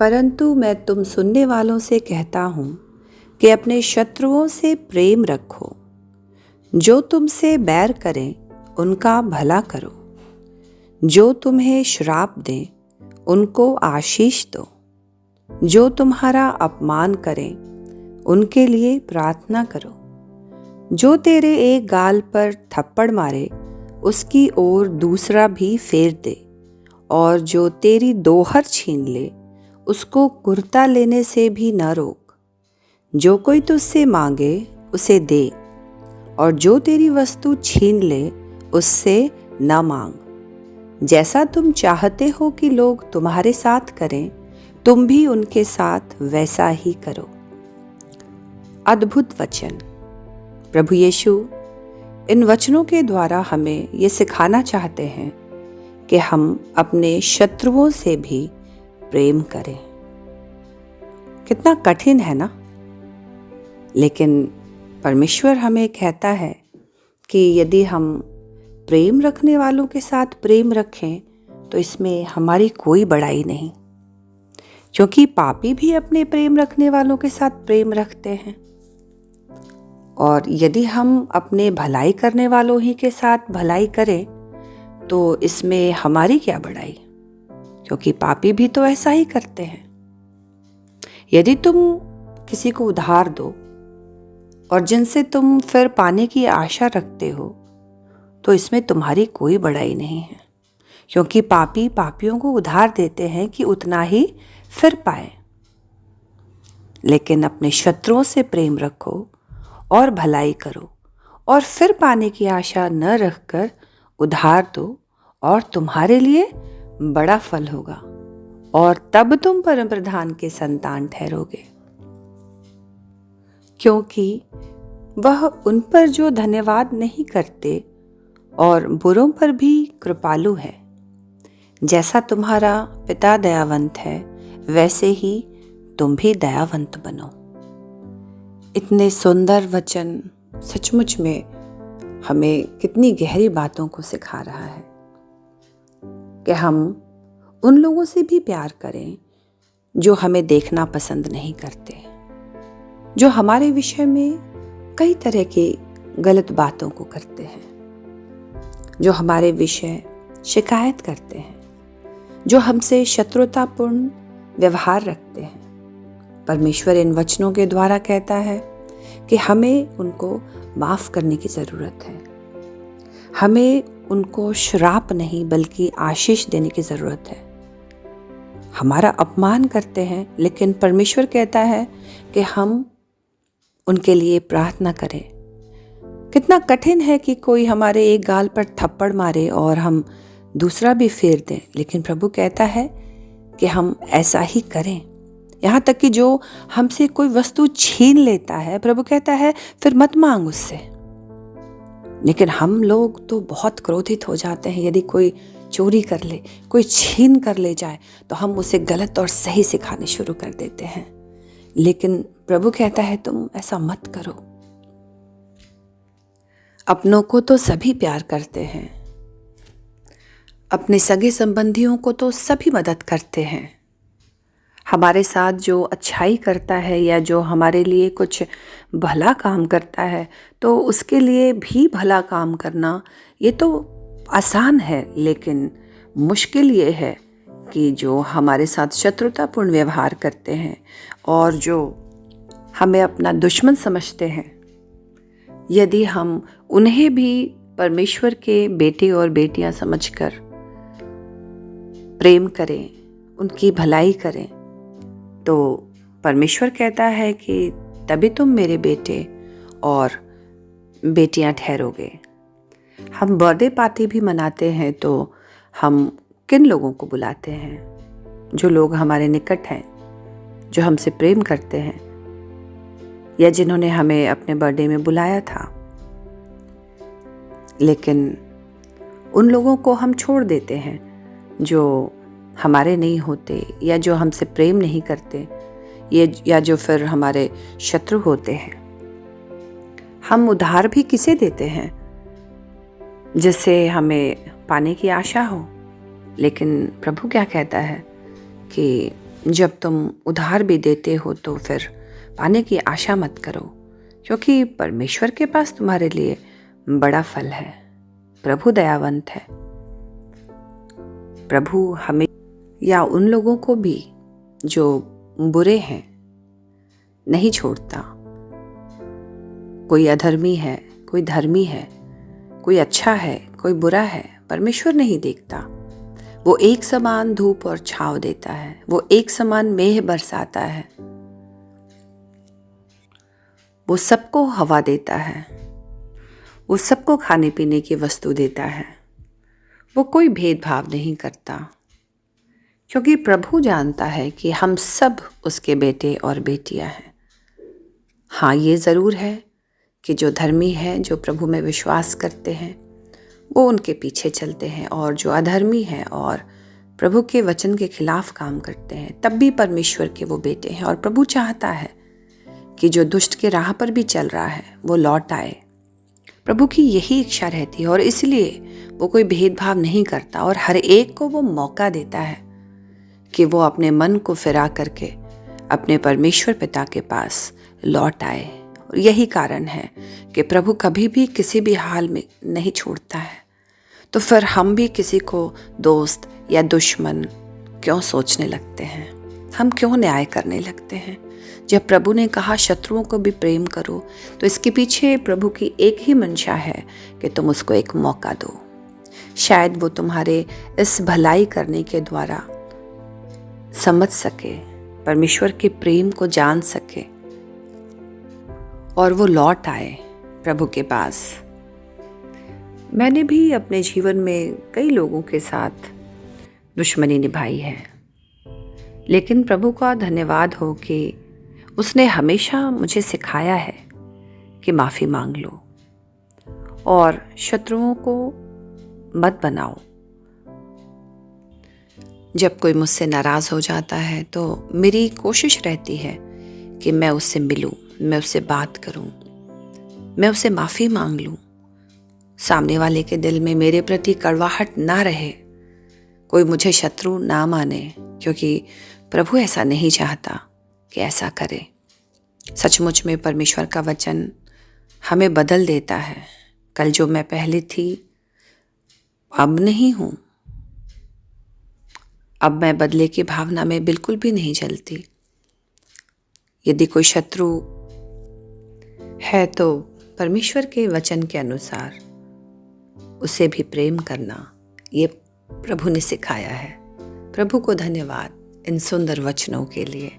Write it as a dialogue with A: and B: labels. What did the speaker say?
A: परंतु मैं तुम सुनने वालों से कहता हूँ कि अपने शत्रुओं से प्रेम रखो, जो तुमसे बैर करें उनका भला करो, जो तुम्हें श्राप दें उनको आशीष दो, जो तुम्हारा अपमान करें उनके लिए प्रार्थना करो, जो तेरे एक गाल पर थप्पड़ मारे उसकी ओर दूसरा भी फेर दे, और जो तेरी दोहर छीन ले उसको कुर्ता लेने से भी न रोक। जो कोई तुझसे मांगे उसे दे, और जो तेरी वस्तु छीन ले उससे न मांग। जैसा तुम चाहते हो कि लोग तुम्हारे साथ करें, तुम भी उनके साथ वैसा ही करो। अद्भुत वचन। प्रभु यीशु इन वचनों के द्वारा हमें ये सिखाना चाहते हैं कि हम अपने शत्रुओं से भी प्रेम करें। कितना कठिन है ना, लेकिन परमेश्वर हमें कहता है कि यदि हम प्रेम रखने वालों के साथ प्रेम रखें तो इसमें हमारी कोई बड़ाई नहीं, क्योंकि पापी भी अपने प्रेम रखने वालों के साथ प्रेम रखते हैं। और यदि हम अपने भलाई करने वालों ही के साथ भलाई करें तो इसमें हमारी क्या बड़ाई, क्योंकि पापी भी तो ऐसा ही करते हैं। यदि तुम किसी को उधार दो और जिनसे तुम फिर पाने की आशा रखते हो तो इसमें तुम्हारी कोई बड़ाई नहीं है, क्योंकि पापी पापियों को उधार देते हैं कि उतना ही फिर पाए। लेकिन अपने शत्रुओं से प्रेम रखो और भलाई करो, और फिर पाने की आशा न रखकर उधार दो, और तुम्हारे लिए बड़ा फल होगा, और तब तुम परम प्रधान के संतान ठहरोगे, क्योंकि वह उन पर जो धन्यवाद नहीं करते और बुरों पर भी कृपालु है। जैसा तुम्हारा पिता दयावंत है वैसे ही तुम भी दयावंत बनो। इतने सुंदर वचन सचमुच में हमें कितनी गहरी बातों को सिखा रहा है कि हम उन लोगों से भी प्यार करें जो हमें देखना पसंद नहीं करते, जो हमारे विषय में कई तरह की गलत बातों को करते हैं, जो हमारे विषय शिकायत करते हैं, जो हमसे शत्रुतापूर्ण व्यवहार रखते हैं। परमेश्वर इन वचनों के द्वारा कहता है कि हमें उनको माफ़ करने की ज़रूरत है। हमें उनको श्राप नहीं बल्कि आशीष देने की ज़रूरत है। हमारा अपमान करते हैं, लेकिन परमेश्वर कहता है कि हम उनके लिए प्रार्थना करें। कितना कठिन है कि कोई हमारे एक गाल पर थप्पड़ मारे और हम दूसरा भी फेर दें, लेकिन प्रभु कहता है कि हम ऐसा ही करें। यहाँ तक कि जो हमसे कोई वस्तु छीन लेता है, प्रभु कहता है फिर मत मांग उससे। लेकिन हम लोग तो बहुत क्रोधित हो जाते हैं। यदि कोई चोरी कर ले, कोई छीन कर ले जाए तो हम उसे गलत और सही सिखाने शुरू कर देते हैं। लेकिन प्रभु कहता है तुम ऐसा मत करो। अपनों को तो सभी प्यार करते हैं, अपने सगे संबंधियों को तो सभी मदद करते हैं। हमारे साथ जो अच्छाई करता है या जो हमारे लिए कुछ भला काम करता है तो उसके लिए भी भला काम करना ये तो आसान है, लेकिन मुश्किल ये है कि जो हमारे साथ शत्रुतापूर्ण व्यवहार करते हैं और जो हमें अपना दुश्मन समझते हैं, यदि हम उन्हें भी परमेश्वर के बेटे और बेटियां समझकर प्रेम करें, उनकी भलाई करें, तो परमेश्वर कहता है कि तभी तुम मेरे बेटे और बेटियां ठहरोगे। हम बर्थडे पार्टी भी मनाते हैं तो हम किन लोगों को बुलाते हैं? जो लोग हमारे निकट हैं, जो हमसे प्रेम करते हैं, या जिन्होंने हमें अपने बर्थडे में बुलाया था। लेकिन उन लोगों को हम छोड़ देते हैं जो हमारे नहीं होते, या जो हमसे प्रेम नहीं करते, या जो फिर हमारे शत्रु होते हैं। हम उधार भी किसे देते हैं? जिससे हमें पाने की आशा हो। लेकिन प्रभु क्या कहता है कि जब तुम उधार भी देते हो तो फिर पाने की आशा मत करो, क्योंकि परमेश्वर के पास तुम्हारे लिए बड़ा फल है। प्रभु दयावंत है। प्रभु हमें या उन लोगों को भी जो बुरे हैं नहीं छोड़ता। कोई अधर्मी है, कोई धर्मी है, कोई अच्छा है, कोई बुरा है, परमेश्वर नहीं देखता। वो एक समान धूप और छांव देता है, वो एक समान मेघ बरसाता है, वो सबको हवा देता है, वो सबको खाने पीने की वस्तु देता है। वो कोई भेदभाव नहीं करता, क्योंकि प्रभु जानता है कि हम सब उसके बेटे और बेटियां हैं। हाँ, ये ज़रूर है कि जो धर्मी है, जो प्रभु में विश्वास करते हैं, वो उनके पीछे चलते हैं, और जो अधर्मी हैं और प्रभु के वचन के खिलाफ काम करते हैं, तब भी परमेश्वर के वो बेटे हैं। और प्रभु चाहता है कि जो दुष्ट के राह पर भी चल रहा है वो लौट आए। प्रभु की यही इच्छा रहती है, और इसलिए वो कोई भेदभाव नहीं करता और हर एक को वो मौका देता है कि वो अपने मन को फिरा करके अपने परमेश्वर पिता के पास लौट आए। और यही कारण है कि प्रभु कभी भी किसी भी हाल में नहीं छोड़ता है। तो फिर हम भी किसी को दोस्त या दुश्मन क्यों सोचने लगते हैं? हम क्यों न्याय करने लगते हैं? जब प्रभु ने कहा शत्रुओं को भी प्रेम करो, तो इसके पीछे प्रभु की एक ही मंशा है कि तुम उसको एक मौका दो। शायद वो तुम्हारे इस भलाई करने के द्वारा समझ सके, परमेश्वर के प्रेम को जान सके, और वो लौट आए प्रभु के पास। मैंने भी अपने जीवन में कई लोगों के साथ दुश्मनी निभाई है, लेकिन प्रभु का धन्यवाद हो कि उसने हमेशा मुझे सिखाया है कि माफ़ी मांग लो और शत्रुओं को मत बनाओ। जब कोई मुझसे नाराज़ हो जाता है तो मेरी कोशिश रहती है कि मैं उससे मिलूं, मैं उससे बात करूं, मैं उससे माफ़ी मांग लूं। सामने वाले के दिल में मेरे प्रति कड़वाहट ना रहे, कोई मुझे शत्रु ना माने, क्योंकि प्रभु ऐसा नहीं चाहता कि ऐसा करे। सचमुच में परमेश्वर का वचन हमें बदल देता है। कल जो मैं पहले थी अब नहीं हूँ। अब मैं बदले की भावना में बिल्कुल भी नहीं जलती। यदि कोई शत्रु है तो परमेश्वर के वचन के अनुसार उसे भी प्रेम करना, ये प्रभु ने सिखाया है। प्रभु को धन्यवाद इन सुंदर वचनों के लिए।